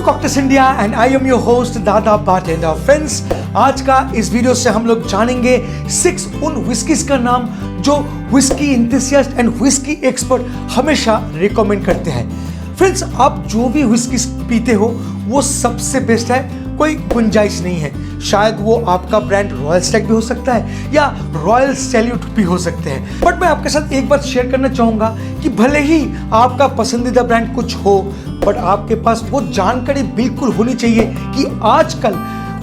To cocktails India and I am your host Dada bartender. Friends, आज का इस video से हम लोग जानेंगे 6 उन विस्कीज का नाम जो whisky enthusiast and whisky expert हमेशा रिकमेंड करते हैं। फ्रेंड्स, आप जो भी विस्कीज पीते हो वो सबसे बेस्ट है, कोई गुंजाइश नहीं है। शायद वो आपका ब्रांड रॉयल स्टैग भी हो सकता है या रॉयल सैल्यूट भी हो सकते हैं, बट मैं आपके साथ एक बात शेयर करना चाहूंगा कि भले ही आपका पसंदीदा ब्रांड कुछ हो, बट आपके पास वो जानकारी बिल्कुल होनी चाहिए कि आजकल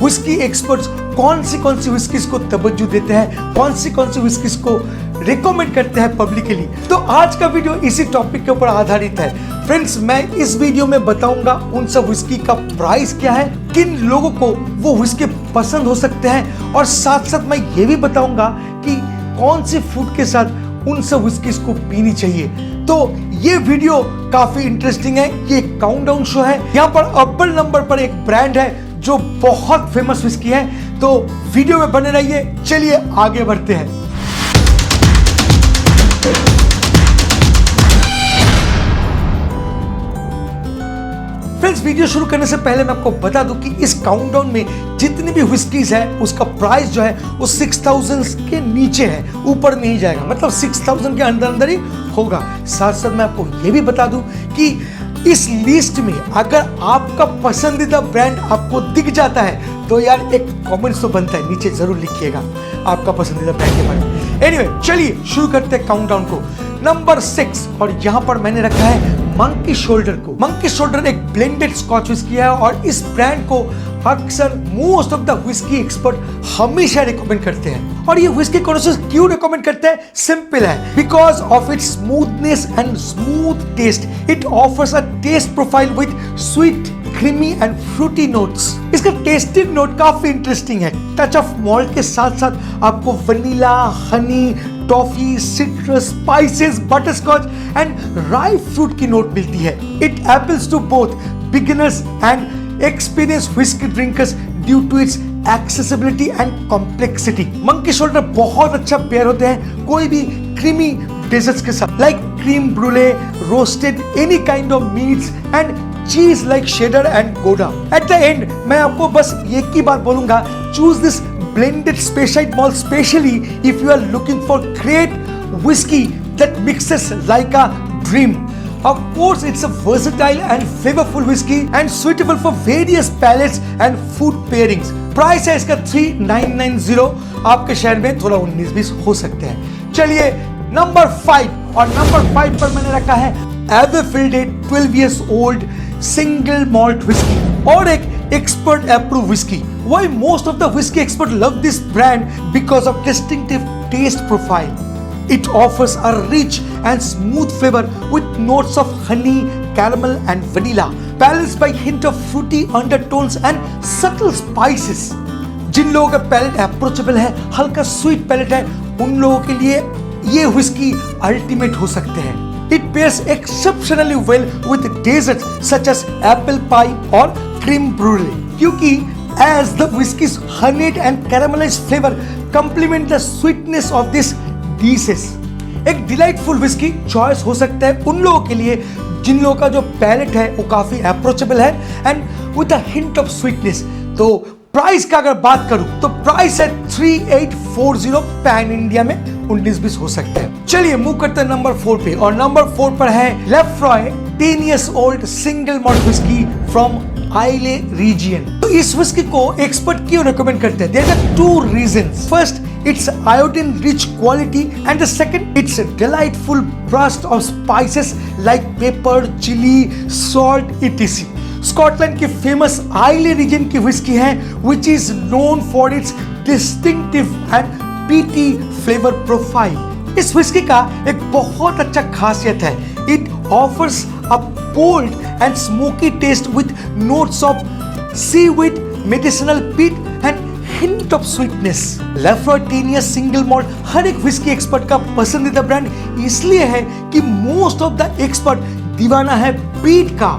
विस्की एक्सपर्ट्स कौन सी विस्कीज को तवज्जो देते हैं, कौन सी विस्कीज को रिकमेंड करते हैं पब्लिकली। तो आज का वीडियो इसी टॉपिक के ऊपर आधारित है। फ्रेंड्स, मैं इस वीडियो में बताऊंगा उन सब विस्की का प्राइस क्या है, किन लोगों को वो विस्की पसंद हो सकते हैं, और साथ साथ मैं ये भी बताऊंगा कि कौन सी फूड के साथ उन सब विस्कीज को पीनी चाहिए। तो ये वीडियो काफी इंटरेस्टिंग है। ये काउंटडाउन शो है। यहाँ पर अव्वल नंबर पर एक ब्रांड है जो बहुत फेमस विस्की है, तो वीडियो में बने रहिए। चलिए आगे बढ़ते हैं। फ्रेंड्स, वीडियो शुरू करने से पहले मैं आपको बता दूं कि इस काउंटडाउन में जितनी भी विस्कीज है उसका प्राइस जो है वो 6000 के नीचे है, ऊपर नहीं जाएगा, मतलब 6000 के अंदर ही होगा। साथ साथ मैं आपको ये भी बता दूं कि इस लिस्ट में अगर आपका पसंदीदा ब्रांड आपको दिख जाता है तो यार एक कमेंट्स तो बनता है, नीचे जरूर लिखिएगा आपका पसंदीदा ब्रांड के बारे में। एनीवे, चलिए शुरू करते हैं काउंटडाउन को। नंबर 6, और यहां पर मैंने रखा है मंकी शोल्डर को। मंकी शोल्डर एक ब्लेंडेड स्कॉच विस्की है और इस ब्रांड को अक्सर most of the whisky expert हमेशा रिकमेंड करते हैं। और ये विस्की कॉन्शस क्यों रिकमेंड करते हैं? सिंपल है, because of its smoothness and smooth taste. It offers a taste profile with sweet, creamy and fruity notes. इसका टेस्टिंग नोट काफी इंटरेस्टिंग है। टच ऑफ मॉल्ट के साथ साथ आपको vanilla, honey, toffee, citrus, spices, butterscotch and rye fruit की note मिलती है। It appeals to both beginners and experience whisky drinkers due to its accessibility and complexity. Monkey shoulder बहुत अच्छा पेयर होते हैं कोई भी क्रीमी डेजर्ट्स के साथ, like cream ब्रूले, roasted any kind of meets and चीज लाइक शेडर एंड गोडा। एट द एंड मैं आपको बस एक ही बात बोलूंगा, choose this blended Speyside malt specially if you are looking for great whiskey that mixes like a dream. Of course, it's a versatile and flavorful whiskey and suitable for various palates and food pairings. Price है इसका 3990। आपके शहर में थोड़ा 19-20 हो सकते हैं। चलिए नंबर 5, और नंबर 5 पर मैंने रखा है Everfield 12 years old single malt whiskey, और एक expert approved whiskey. Why most of the whiskey experts love this brand? Because of distinctive taste profile. It offers a rich and smooth flavor with notes of honey, caramel and vanilla, balanced by hint of fruity undertones and subtle spices. जिन लोगों का palette approachable है, हल्का sweet palette है, उन लोगों के लिए ये whiskey अल्टीमेट हो सकते हैं। It pairs exceptionally well with desserts such as apple pie or cream brulee, क्योंकि as the whiskey's honeyed and caramelized flavor complement the sweetness of this dishes. एक डिलाइटफुल विस्की चॉइस हो सकता है उन लोगों के लिए जिन लोगों का जो पैलेट है वो काफी अप्रोचेबल है and with a hint of sweetness. तो प्राइस का अगर बात करूं तो प्राइस है 3840, पैन इंडिया में 19-20 हो सकते हैं। चलिए मूव करते हैं नंबर 4 पे, और नंबर 4 पर है Laphroaig 10 years old single malt whiskey from Islay region. तो इस विस्की को एक्सपर्ट क्यों रिकमेंड करते हैं? There are 2 reasons. First, its iodine rich quality, and the second, its delightful burst of spices like pepper, chili, salt, etc. Scotland की famous आइले reason की whisky है which is known for its distinctive and peaty flavor profile. इस whisky का एक बहुत अच्छा खासियत है, it offers a bold and smoky taste with notes of seaweed, medicinal peat and hint of sweetness. Lafroy 10 years single malt हर एक whisky expert का पसंदीदा ब्रांड इसलिए है कि मोस्ट ऑफ द एक्सपर्ट दीवाना है पीट का,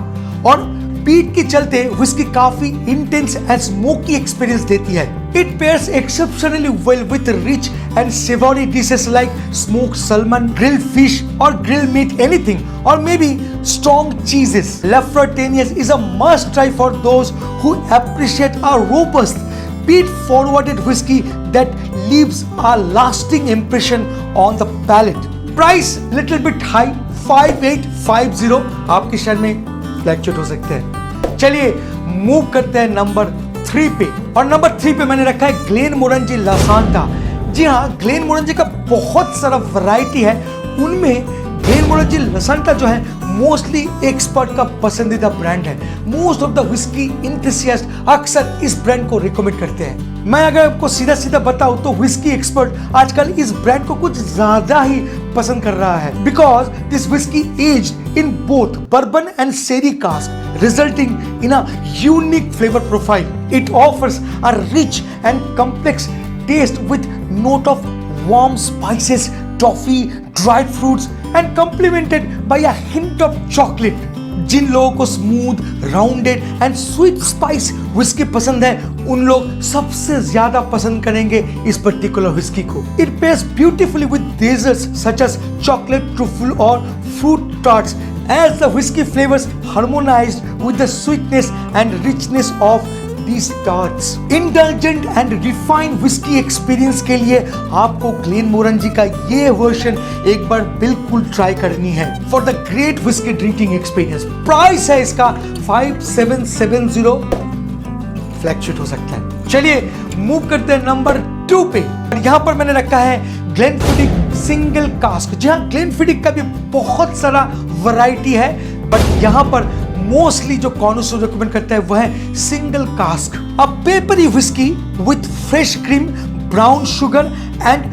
और पीट के चलते विस्की काफी इंटेंस एंड स्मोकी एक्सपीरियंस देती है। It pairs exceptionally well with rich and savory dishes like smoked salmon, grilled fish or grilled meat, anything, or maybe strong cheeses. Lafronteniers is a must try for those who appreciate a robust, peat-forwarded whiskey that leaves a lasting impression on the palate. Price little bit high, 5850 आपके शहर में fluctuate हो सकते हैं। चलिए move करते हैं number 3 पे, और नंबर 3 पे मैंने रखा है ग्लेनमोरनजी लासांटा। जी हाँ, ग्लेनमोरनजी का बहुत सारा वैरायटी है, उनमें ग्लेनमोरनजी लासांटा जो है मोस्टली एक्सपर्ट का पसंदीदा ब्रांड है। Most of the whisky enthusiast अक्सर इस ब्रांड को रिकमेंड करते हैं। मैं अगर आपको सीधा सीधा बताऊं तो व्हिस्की एक्सपर्ट आजकल इस ब्रांड को कुछ ज्यादा ही पसंद कर रहा है, because this whisky aged in both bourbon and sherry cask, resulting in a unique flavour profile. It offers a rich and complex taste with note of warm spices, toffee, dried fruits and complemented by a hint of chocolate. जिन लोगों को smooth, rounded and sweet spice whisky पसंद है, उन लोग सबसे ज्यादा पसंद करेंगे इस पर्टिकुलर व्हिस्की को. It pairs beautifully with desserts such as chocolate truffle और fruit tarts as the whiskey flavors harmonized with the sweetness and richness of these tarts. Indulgent and refined whiskey experience के लिए आपको ग्लेनमोरनजी का ये version एक बार बिल्कुल try करनी है for the great whiskey drinking experience. Price है इसका 5770, फ्लैक्चुएट हो सकता है. चलिए मूव करते हैं नंबर 2 पे. यहाँ पर मैंने रखा है ग्लेनफिडिक सिंगल कास्क. जी हाँ, ग्लेनफिडिक का भी बहुत सारा वैरायटी है, बट यहाँ पर मोस्टली जो कॉन्सो रिकमेंड करता है वह है single cask. A peppery whisky with fresh cream, brown sugar and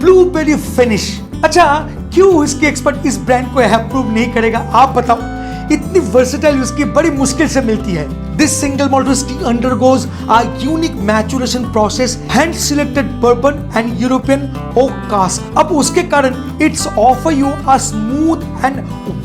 blueberry finish. अच्छा, क्यों व्हिस्की एक्सपर्ट इस ब्रांड को अप्रूव नहीं करेगा, आप बताओ? इतनी वर्सेटाइल व्हिस्की बड़ी मुश्किल से मिलती है. This single malt whiskey undergoes a unique maturation process, hand selected bourbon and European oak cask. अब उसके कारण it's offer you a smooth and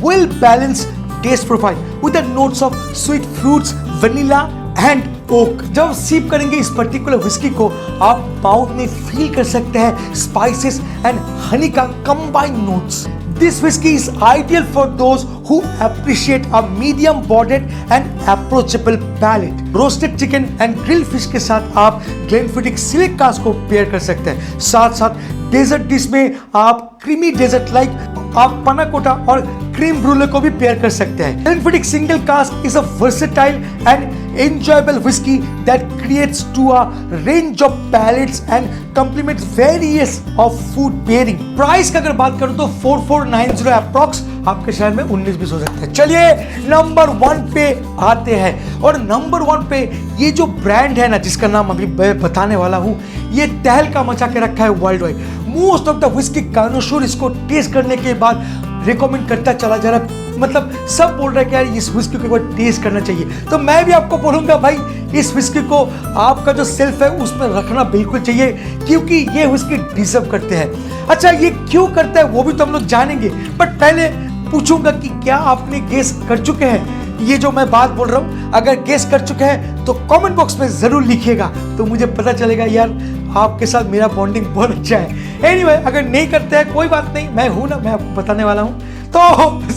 well balanced taste profile with the notes of sweet fruits, vanilla and oak. जब सीप करेंगे इस particular whisky को, आप mouth में फील कर सकते हैं स्पाइसेस एंड हनी का combined notes. This whiskey is ideal for those who appreciate a medium-bodied and approachable palate. Roasted chicken and grilled fish के साथ आप ग्लेनफिडिक सिलेक्ट कास्क को पेयर कर सकते हैं. साथ साथ डेजर्ट डिश में आप क्रीमी डेजर्ट लाइक आप पना कोटा और क्रीम ब्रूले को भी पेयर कर सकते हैं. Glenfiddich single cask is a versatile and enjoyable whiskey that creates to a range of palates and complements various of food pairing. Price का अगर बात करूं तो 4490 अप्रॉक्स आपके शहर में 19-20 हो सकता है. चलिए नंबर 1 पे आते हैं, और नंबर 1 पे ये जो ब्रांड है ना, जिसका नाम अभी मैं बताने वाला हूं, ये तहलका मचा के रखा है world wide. Most of the whisky connoisseur इसको टेस्ट करने के बाद रिकमेंड करता चला जा रहा है. मतलब सब बोल रहे हैं कि यार इस व्हिस्की को एक बार टेस्ट करना चाहिए. तो मैं भी आपको बोलूंगा भाई, इस व्हिस्की को आपका जो सेल्फ है उसमें रखना बिल्कुल चाहिए, क्योंकि ये व्हिस्की डिजर्व करते हैं. अच्छा, ये क्यों करता है वो भी तो हम लोग जानेंगे, बट पहले पूछूंगा कि क्या आपने गेस कर चुके हैं ये जो मैं बात बोल रहा हूं? अगर गेस कर चुके हैं तो कमेंट बॉक्स में जरूर लिखिएगा, तो मुझे पता चलेगा यार आपके साथ मेरा बॉन्डिंग बहुत अच्छा है. एनीवे, अगर नहीं करते हैं कोई बात नहीं, मैं हूं ना, मैं आपको बताने वाला हूं, तो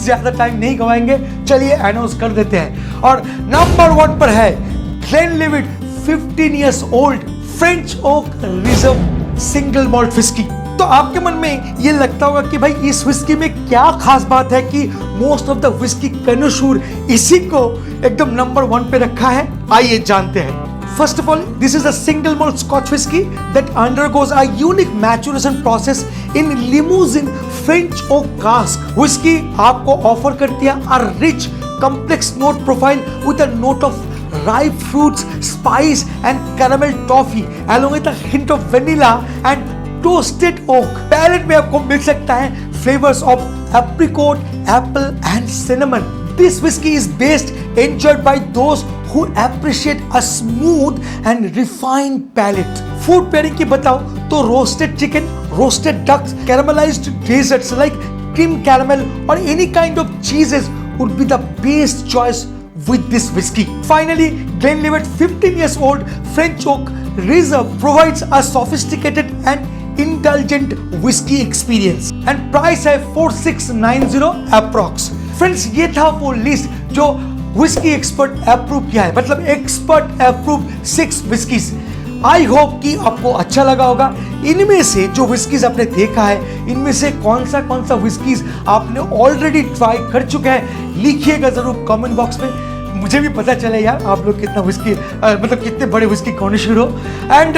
ज्यादा टाइम नहीं गवाएंगे. चलिए अनाउंस कर देते हैं, और नंबर 1 पर है Glenlivet 15 years old French oak reserve single malt whisky. तो आपके मन में ये लगता होगा कि भाई इस व्हिस्की में क्या खास बात है कि मोस्ट ऑफ द व्हिस्की कॉन्नोसर इसी को एकदम नंबर 1 पे रखा है. आइए जानते हैं. First of all, this is a single malt Scotch whiskey that undergoes a unique maturation process in Limousin French oak cask. Whiskey आपको ऑफर करती है a rich, complex note profile with a note of ripe fruits, spice and caramel toffee, along with a hint of vanilla and toasted oak. Palate में आपको मिल सकता है flavors of apricot, apple and cinnamon. This whiskey is best enjoyed by those who appreciate a smooth and refined palate. Food pairing की बताओ तो roasted chicken, roasted ducks, caramelized desserts like cream caramel or any kind of cheeses would be the best choice with this whiskey. Finally, Glenlivet 15 years old French oak reserve provides a sophisticated and intelligent whisky experience and price है 4690 approx. Friends, ये था वो list जो whisky expert approve किया है, मतलब expert approve 6 whiskeys. I hope कि आपको अच्छा लगा होगा। इनमें से जो विस्कीज आपने देखा है, इनमें से कौन सा विस्कीज आपने ऑलरेडी ट्राई कर चुके हैं, लिखिएगा जरूर कमेंट बॉक्स में। मुझे भी पता चले यार आप लोग कितना विस्की मतलब कितने बड़े विस्की कॉन्शर हो। एंड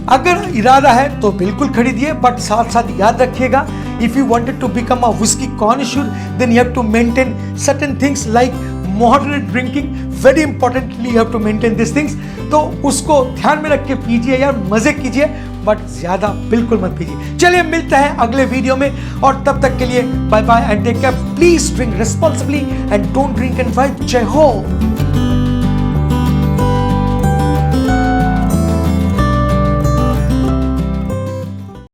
अगर इरादा है तो बिल्कुल खरीदिए, बट साथ साथ याद रखिएगा, if you wanted to become a whisky connoisseur then you have to maintain certain things like moderate drinking, very importantly you have to maintain this things. तो उसको ध्यान में रख के पीजिए यार, मजे कीजिए, बट ज्यादा बिल्कुल मत पीजिए। चलिए मिलते हैं अगले वीडियो में, और तब तक के लिए bye bye and take care. Please drink responsibly and don't drink and drive. जय हो।